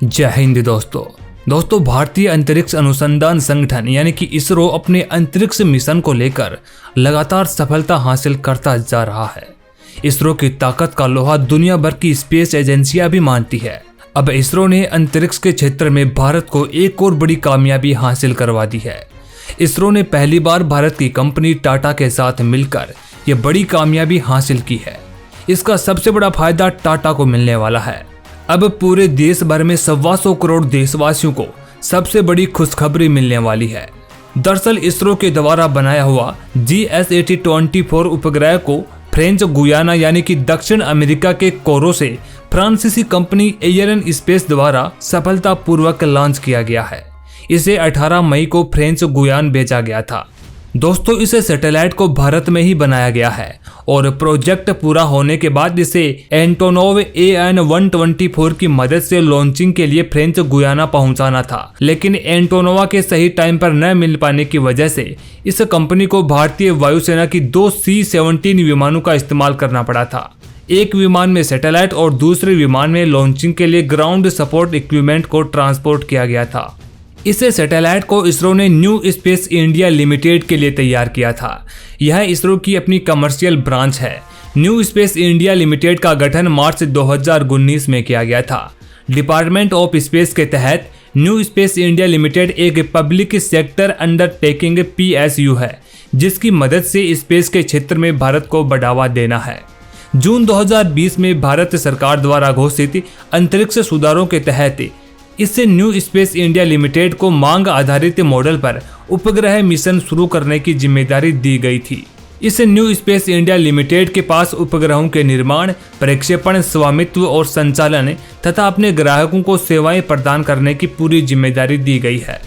जय हिंद दोस्तों भारतीय अंतरिक्ष अनुसंधान संगठन यानी कि इसरो अपने अंतरिक्ष मिशन को लेकर लगातार सफलता हासिल करता जा रहा है। इसरो की ताकत का लोहा दुनिया भर की स्पेस एजेंसियां भी मानती है। अब इसरो ने अंतरिक्ष के क्षेत्र में भारत को एक और बड़ी कामयाबी हासिल करवा दी है। इसरो ने पहली बार भारत की कंपनी टाटा के साथ मिलकर यह बड़ी कामयाबी हासिल की है। इसका सबसे बड़ा फायदा टाटा को मिलने वाला है। अब पूरे देश भर में 125 करोड़ देशवासियों को सबसे बड़ी खुशखबरी मिलने वाली है। दरअसल इसरो के द्वारा बनाया हुआ GS8024 उपग्रह को फ्रेंच गुयाना यानी कि दक्षिण अमेरिका के कोरो से फ्रांसीसी कंपनी एयरन स्पेस द्वारा सफलतापूर्वक लॉन्च किया गया है। इसे 18 मई को फ्रेंच गुयाना भेजा गया था। दोस्तों इस सैटेलाइट को भारत में ही बनाया गया है और प्रोजेक्ट पूरा होने के बाद इसे एंटोनोव AN-124 की मदद से लॉन्चिंग के लिए फ्रेंच गुयाना पहुंचाना था, लेकिन एंटोनोवा के सही टाइम पर न मिल पाने की वजह से इस कंपनी को भारतीय वायुसेना की 2 C-17 विमानों का इस्तेमाल करना पड़ा था। एक विमान में सैटेलाइट और दूसरे विमान में लॉन्चिंग के लिए ग्राउंड सपोर्ट इक्विपमेंट को ट्रांसपोर्ट किया गया था। इस सैटेलाइट को इसरो ने न्यू स्पेस इंडिया लिमिटेड के लिए तैयार किया था। यह इसरो की अपनी कमर्शियल ब्रांच है। न्यू स्पेस इंडिया लिमिटेड का गठन मार्च 2019 में किया गया था। डिपार्टमेंट ऑफ स्पेस के तहत न्यू स्पेस इंडिया लिमिटेड एक पब्लिक सेक्टर अंडरटेकिंग PSU है, जिसकी मदद से स्पेस के क्षेत्र में भारत को बढ़ावा देना है। जून 2020 में भारत सरकार द्वारा घोषित अंतरिक्ष सुधारों के तहत इससे न्यू स्पेस इंडिया लिमिटेड को मांग आधारित मॉडल पर उपग्रह मिशन शुरू करने की जिम्मेदारी दी गई थी। इस न्यू स्पेस इंडिया लिमिटेड के पास उपग्रहों के निर्माण, प्रक्षेपण, स्वामित्व और संचालन तथा अपने ग्राहकों को सेवाएं प्रदान करने की पूरी जिम्मेदारी दी गई है।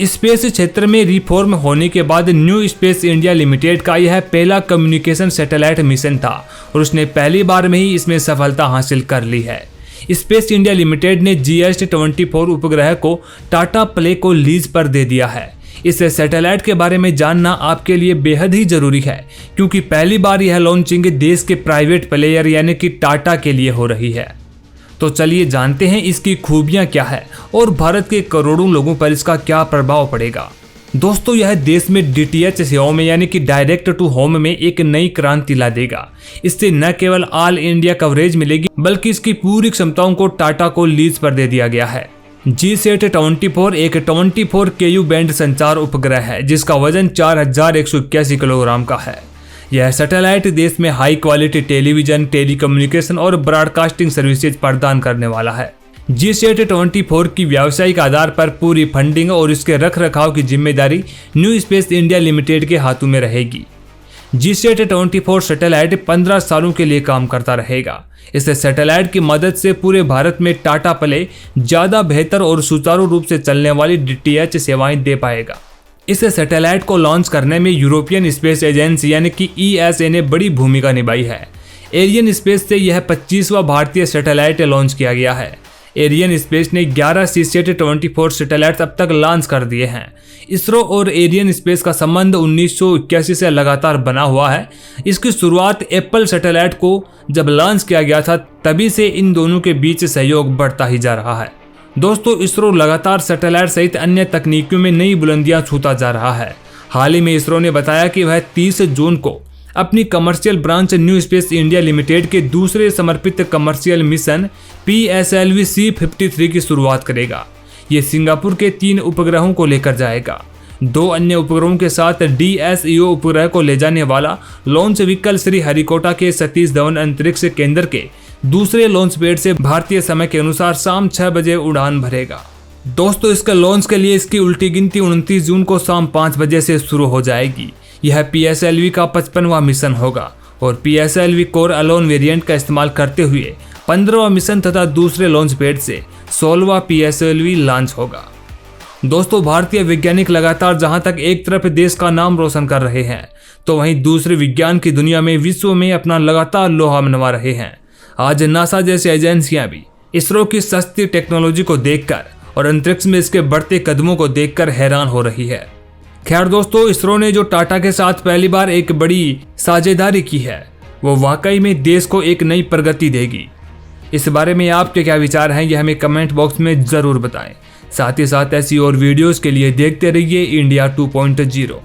स्पेस क्षेत्र में रिफॉर्म होने के बाद न्यू स्पेस इंडिया लिमिटेड का यह पहला कम्युनिकेशन सैटेलाइट मिशन था और उसने पहली बार में ही इसमें सफलता हासिल कर ली है। स्पेस इंडिया लिमिटेड ने GS24 उपग्रह को टाटा प्ले को लीज पर दे दिया है। इस सैटेलाइट के बारे में जानना आपके लिए बेहद ही जरूरी है, क्योंकि पहली बार यह लॉन्चिंग देश के प्राइवेट प्लेयर यानी कि टाटा के लिए हो रही है। तो चलिए जानते हैं इसकी खूबियां क्या है और भारत के करोड़ों लोगों पर इसका क्या प्रभाव पड़ेगा। दोस्तों यह देश में DTH सेवाओं में यानी कि डायरेक्ट टू होम में एक नई क्रांति ला देगा। इससे न केवल ऑल इंडिया कवरेज मिलेगी, बल्कि इसकी पूरी क्षमताओं को टाटा को लीज पर दे दिया गया है। GSAT-24 एक 24 KU बैंड संचार उपग्रह है, जिसका वजन 4181 किलोग्राम का है। यह सैटेलाइट देश में हाई क्वालिटी टेलीविजन, टेलीकम्युनिकेशन और ब्रॉडकास्टिंग सर्विसेज प्रदान करने वाला है। GSAT-24 की व्यावसायिक आधार पर पूरी फंडिंग और इसके रख रखाव की जिम्मेदारी न्यू स्पेस इंडिया लिमिटेड के हाथों में रहेगी। GSAT-24 सैटेलाइट 15 सालों के लिए काम करता रहेगा। इस सैटेलाइट की मदद से पूरे भारत में टाटा प्ले ज्यादा बेहतर और सुचारू रूप से चलने वाली DTH सेवाएं दे पाएगा। इस सैटेलाइट को लॉन्च करने में यूरोपियन स्पेस एजेंसी यानी कि ESA ने बड़ी भूमिका निभाई है। एरियन स्पेस से यह 25वां भारतीय सैटेलाइट लॉन्च किया गया है। एरियन स्पेस ने 11 GSAT-24 सैटेलाइट अब तक लॉन्च कर दिए हैं। इसरो और एरियन स्पेस का संबंध 1981 से लगातार बना हुआ है। इसकी शुरुआत एप्पल सैटेलाइट को जब लॉन्च किया गया था, तभी से इन दोनों के बीच सहयोग बढ़ता ही जा रहा है। दोस्तों इसरो लगातार सैटेलाइट सहित अन्य तकनीकों में नई बुलंदियां छूता जा रहा है। हाल ही में इसरो ने बताया कि वह 30 जून को अपनी commercial branch new space India limited के दूसरे समर्पित कमर्शियल मिशन PSLV-C-53 की शुरुआत करेगा। ये सिंगापुर के 3 उपग्रहों को लेकर जाएगा। 2 अन्य उपग्रहों के साथ DSEO उपग्रह को ले जाने वाला लॉन्च व्हीकल श्रीहरिकोटा के सतीश धवन अंतरिक्ष केंद्र के दूसरे लॉन्च पैड से भारतीय समय के अनुसार शाम 6 बजे उड़ान भरेगा। दोस्तों इसके लॉन्च के लिए इसकी उल्टी गिनती 29 जून को शाम 5 बजे से शुरू हो जाएगी। यह PSLV का 55वां मिशन होगा और PSLV कोर अलोन वेरिएंट का इस्तेमाल करते हुए 15वां मिशन तथा दूसरे लॉन्च पैड से 16वां PSLV लॉन्च होगा। दोस्तों भारतीय वैज्ञानिक लगातार जहां तक एक तरफ देश का नाम रोशन कर रहे हैं, तो वहीं दूसरे विज्ञान की दुनिया में विश्व में अपना लगातार लोहा मनवा रहे हैं। आज नासा जैसी एजेंसियां भी इसरो की सस्ती टेक्नोलॉजी को देखकर और अंतरिक्ष में इसके बढ़ते कदमों को देखकर हैरान हो रही है। खैर दोस्तों इसरो ने जो टाटा के साथ पहली बार एक बड़ी साझेदारी की है, वो वाकई में देश को एक नई प्रगति देगी। इस बारे में आपके क्या विचार हैं, यह हमें कमेंट बॉक्स में ज़रूर बताएं। साथ ही साथ ऐसी और वीडियोस के लिए देखते रहिए इंडिया 2.0।